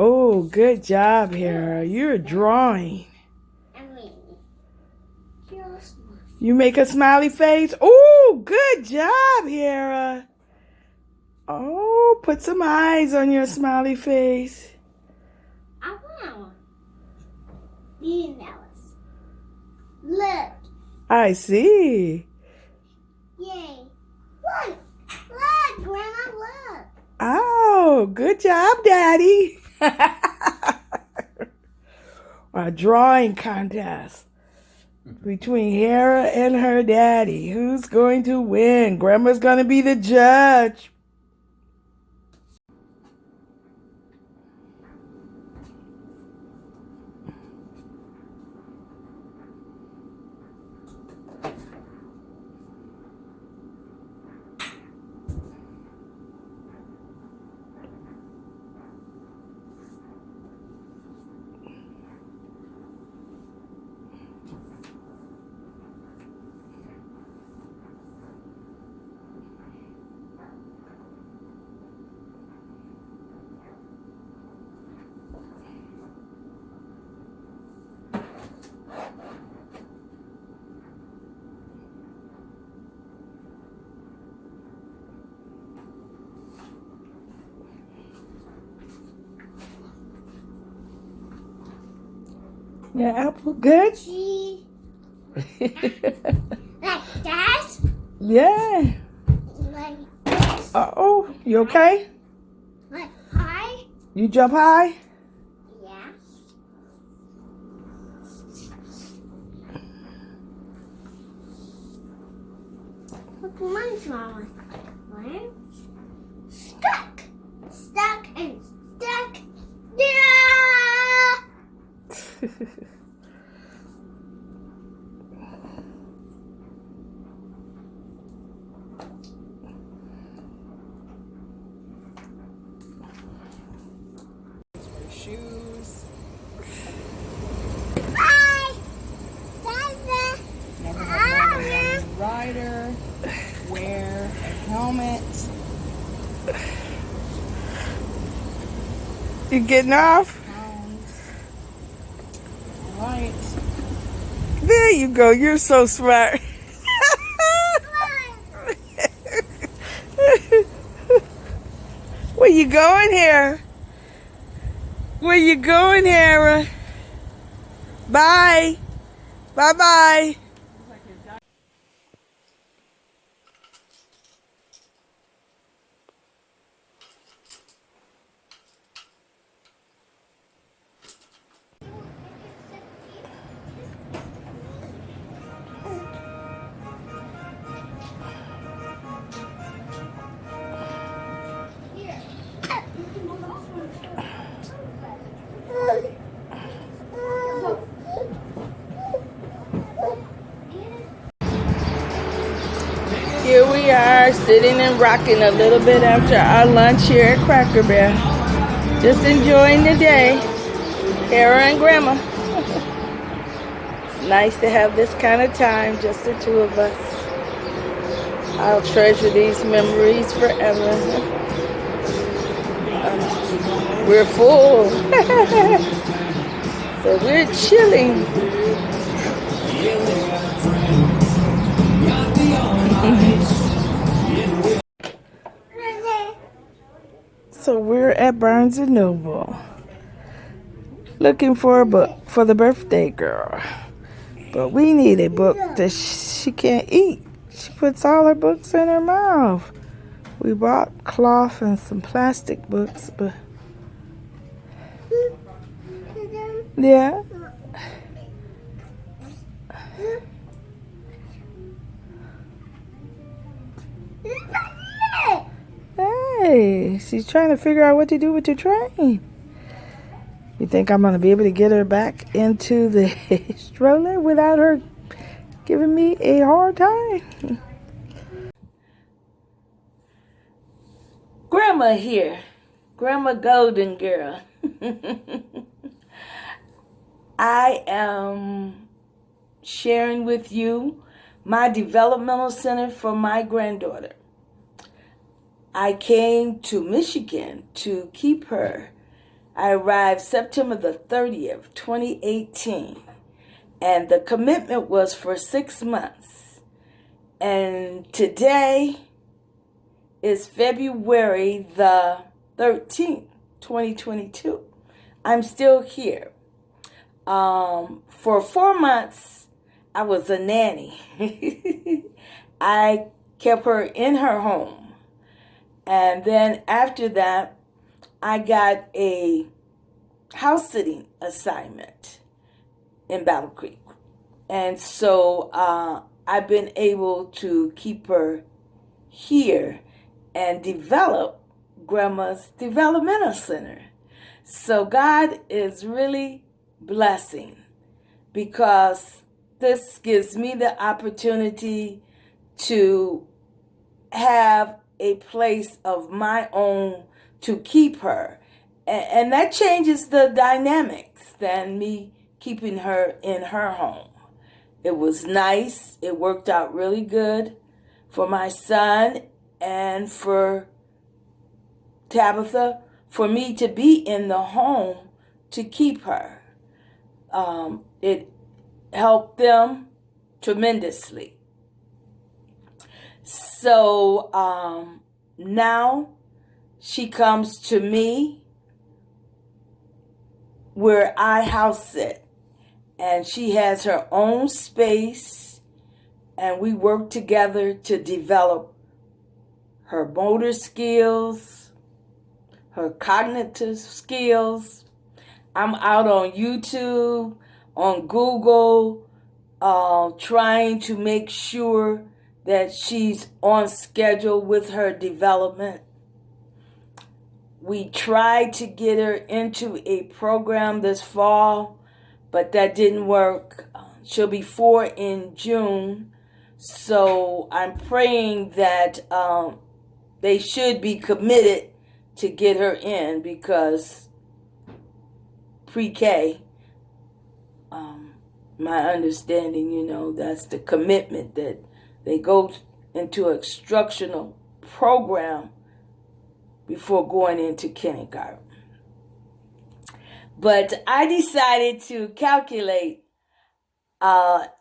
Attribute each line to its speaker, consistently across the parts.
Speaker 1: Oh, good job, Hera. You're drawing. You make a smiley face? Oh, good job, Hera. Oh, put some eyes on your smiley face.
Speaker 2: I want these nails. Look.
Speaker 1: I see.
Speaker 2: Yay. Look. Look, Grandma, look.
Speaker 1: Oh, good job, Daddy. A drawing contest between Hera and her daddy. Who's going to win? Grandma's going to be the judge. Yeah, apple good?
Speaker 2: Like that?
Speaker 1: Yeah.
Speaker 2: Like this?
Speaker 1: Uh-oh, you okay?
Speaker 2: Like high?
Speaker 1: You jump high?
Speaker 2: Yeah. Look, mine's wrong. One. Stuck. Stuck and stuck. Yeah!
Speaker 1: Shoes.
Speaker 2: Bye! Bye!
Speaker 1: Never have a rider. Wear a helmet. You getting off? All right. There you go. You're so smart. Where you going here? Where you going, Hera? Bye. Bye-bye. Here we are, sitting and rocking a little bit after our lunch here at Cracker Barrel. Just enjoying the day. Hera and Grandma. It's nice to have this kind of time, just the two of us. I'll treasure these memories forever. We're full. So we're chilling. So we're at Barnes & Noble looking for a book for the birthday girl. But we need a book that she can't eat. She puts all her books in her mouth. We bought cloth and some plastic books, but yeah. Hey, she's trying to figure out what to do with your train. You think I'm going to be able to get her back into the stroller without her giving me a hard time? Grandma here. Grandma Golden Girl. I am sharing with you my developmental center for my granddaughter. I came to Michigan to keep her. I arrived September the 30th, 2018. And the commitment was for 6 months. And today is February the 13th, 2022. I'm still here. For 4 months, I was a nanny. I kept her in her home. And then after that, I got a house sitting assignment in Battle Creek. And so I've been able to keep her here and develop Grandma's Developmental Center. So God is really blessing, because this gives me the opportunity to have a place of my own to keep her. And that changes the dynamics than me keeping her in her home. It was nice. It worked out really good for my son and for Tabitha, for me to be in the home to keep her. It helped them tremendously. So now she comes to me where I house sit, and she has her own space, and we work together to develop her motor skills, her cognitive skills. I'm out on YouTube, on Google, trying to make sure that she's on schedule with her development. We tried to get her into a program this fall, but that didn't work. She'll be 4 in June, so I'm praying that they should be committed to get her in, because pre-K, my understanding, that's the commitment, that they go into an instructional program before going into kindergarten. But I decided to calculate and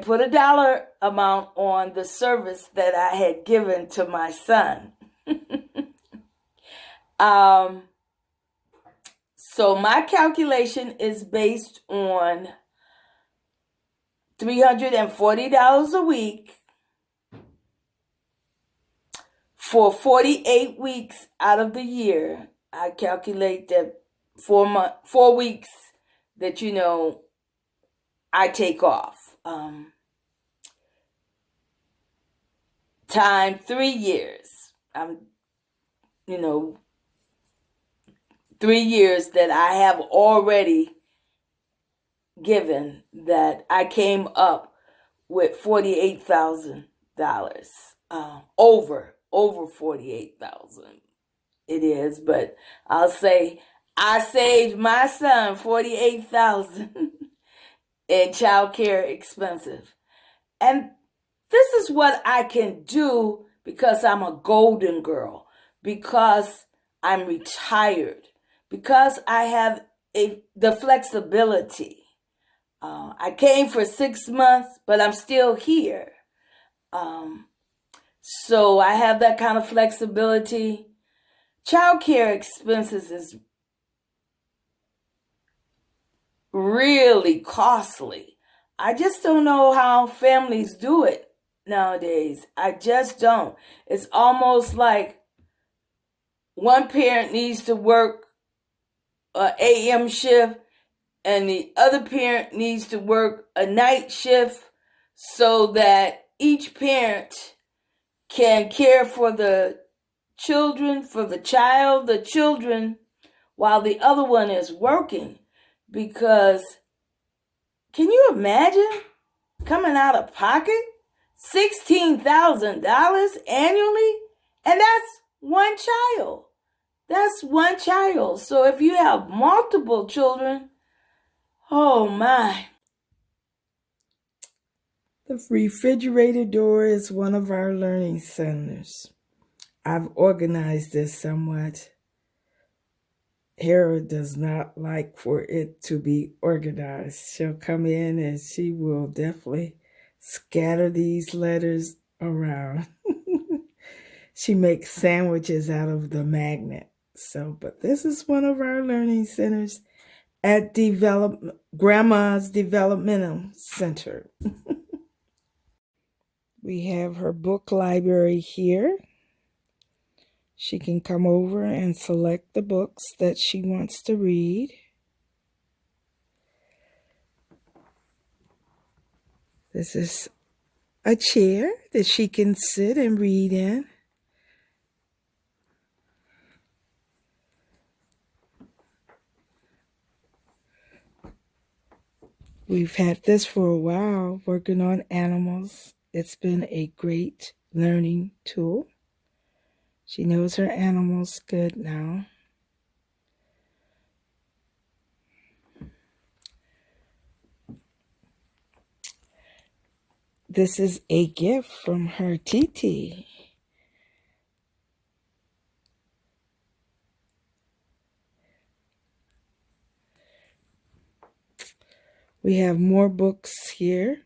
Speaker 1: put a dollar amount on the service that I had given to my son. So my calculation is based on $340 a week for 48 weeks out of the year. I calculate that 4 weeks that, I take off. Time 3 years. 3 years that I have already given, that I came up with $48,000. Over $48,000 it is, but I'll say I saved my son $48,000 in childcare expenses. And this is what I can do because I'm a golden girl, because I'm retired, because I have the flexibility. I came for 6 months, but I'm still here. So I have that kind of flexibility. Childcare expenses is really costly. I just don't know how families do it nowadays. I just don't. It's almost like one parent needs to work an AM shift and the other parent needs to work a night shift, so that each parent can care for the children, the children, while the other one is working. Because can you imagine coming out of pocket $16,000 annually? And that's one child. That's one child. So if you have multiple children, oh my. The refrigerator door is one of our learning centers. I've organized this somewhat. Hera does not like for it to be organized. She'll come in and she will definitely scatter these letters around. She makes sandwiches out of the magnet. But this is one of our learning centers at Grandma's Developmental Center. We have her book library here. She can come over and select the books that she wants to read. This is a chair that she can sit and read in. We've had this for a while, working on animals. It's been a great learning tool. She knows her animals good now. This is a gift from her TT. We have more books here.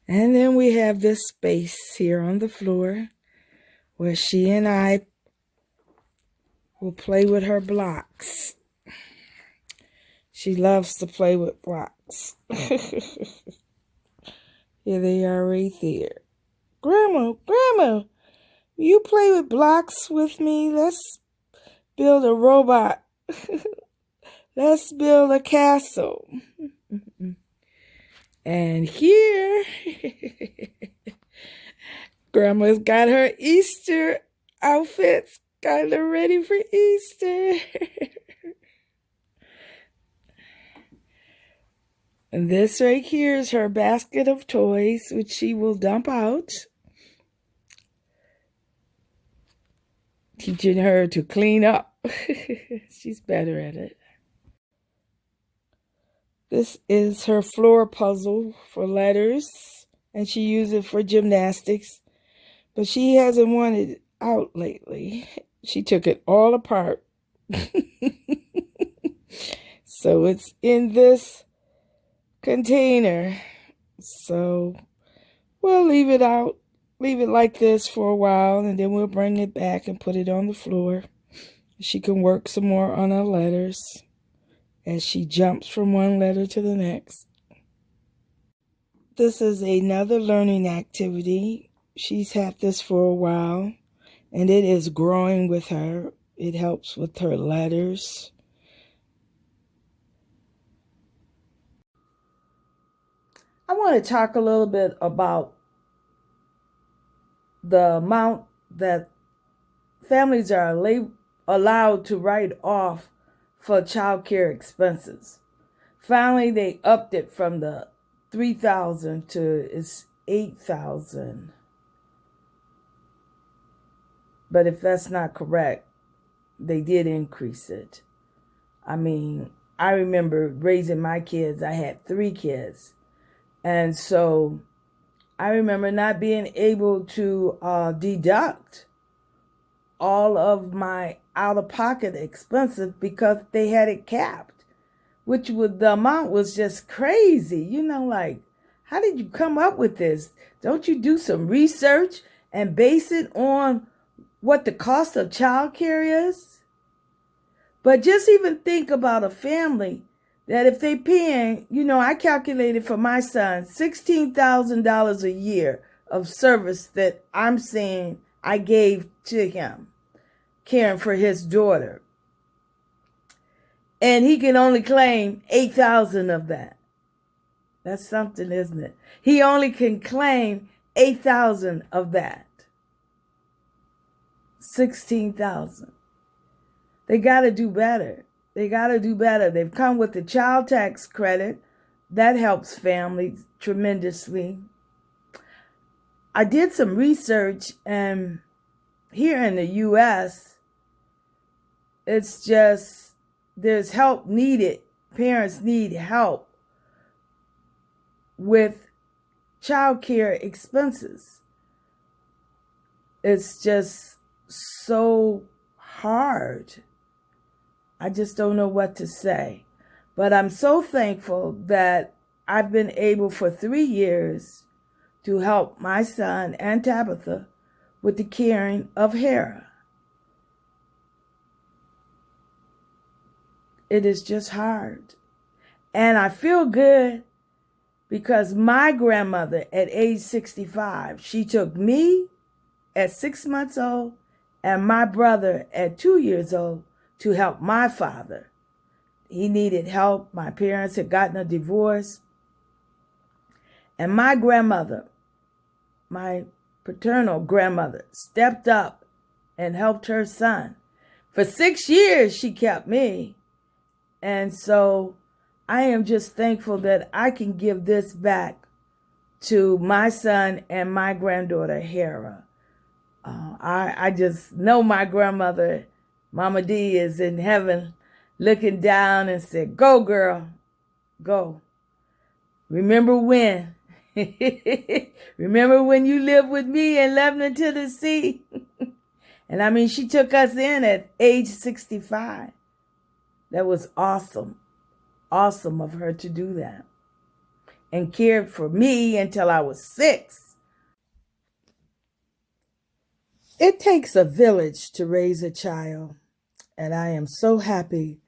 Speaker 1: And then we have this space here on the floor where she and I will play with her blocks. She loves to play with blocks. Here they are right there. Grandma, will you play with blocks with me? Let's build a robot. Let's build a castle. And here, Grandma's got her Easter outfits. Got her ready for Easter. And this right here is her basket of toys, which she will dump out. Teaching her to clean up. She's better at it. This is her floor puzzle for letters, and she uses it for gymnastics, but she hasn't wanted it out lately. She took it all apart. So it's in this container. So we'll leave it out, leave it like this for a while, and then we'll bring it back and put it on the floor. She can work some more on her letters as she jumps from one letter to the next. This is another learning activity. She's had this for a while, and it is growing with her. It helps with her letters. I want to talk a little bit about the amount that families are allowed to write off for child care expenses. Finally, they upped it from the $3,000 to it's $8,000. But if that's not correct, they did increase it. I mean, I remember raising my kids. I had 3 kids. And so I remember not being able to deduct all of my out-of-pocket expenses because they had it capped, which was, the amount was just crazy. You know, like, how did you come up with this? Don't you do some research and base it on what the cost of childcare is? But just even think about a family that if they paying, you know, I calculated for my son $16,000 a year of service that I'm saying I gave to him, caring for his daughter. And he can only claim $8,000 of that. That's something, isn't it? He only can claim $8,000 of that. $16,000. They got to do better. They got to do better. They've come with the child tax credit. That helps families tremendously. I did some research, and here in the U.S., it's just, there's help needed. Parents need help with child care expenses. it's just so hard. I just don't know what to say. But I'm so thankful that I've been able for 3 years to help my son and Tabitha with the caring of Hera. It is just hard. And I feel good because my grandmother at age 65, she took me at 6 months old and my brother at 2 years old to help my father. He needed help. My parents had gotten a divorce. And my grandmother, my paternal grandmother, stepped up and helped her son. For 6 years, she kept me. And so I am just thankful that I can give this back to my son and my granddaughter, Hera. I just know my grandmother, Mama D, is in heaven looking down and said, "Go, girl, go. Remember when? Remember when you lived with me in Lebanon, Tennessee?" And I mean, she took us in at age 65. That was awesome. Awesome of her to do that. And cared for me until I was 6. It takes a village to raise a child. And I am so happy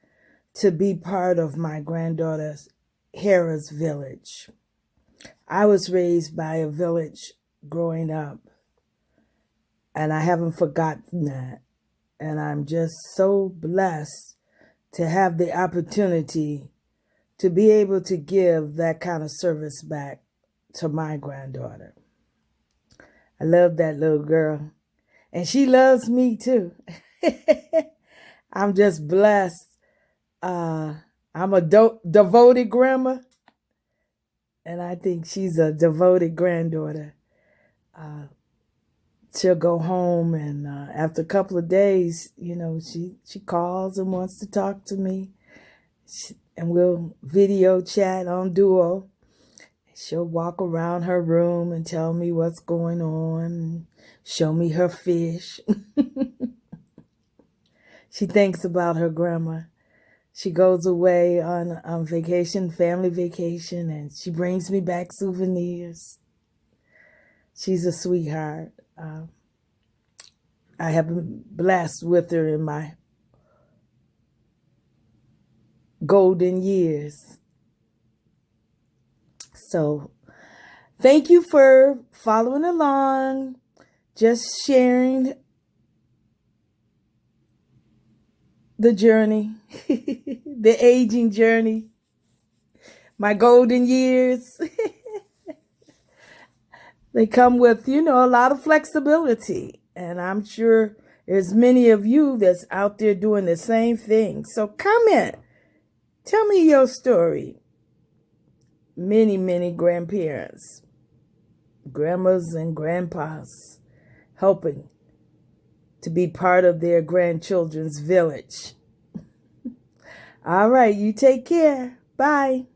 Speaker 1: to be part of my granddaughter Hera's village. I was raised by a village growing up, and I haven't forgotten that. And I'm just so blessed to have the opportunity to be able to give that kind of service back to my granddaughter. I love that little girl, and she loves me too. I'm just blessed. I'm a devoted grandma, and I think she's a devoted granddaughter. She'll go home, and after a couple of days, she calls and wants to talk to me, and we'll video chat on Duo. She'll walk around her room and tell me what's going on, and show me her fish. She thinks about her grandma. She goes away on vacation, family vacation, and she brings me back souvenirs. She's a sweetheart. I have been blessed with her in my golden years. So thank you for following along, just sharing the journey, the aging journey, my golden years. They come with, a lot of flexibility. And I'm sure there's many of you that's out there doing the same thing. So comment. Tell me your story. Many, many grandparents, grandmas and grandpas helping to be part of their grandchildren's village. All right, you take care. Bye.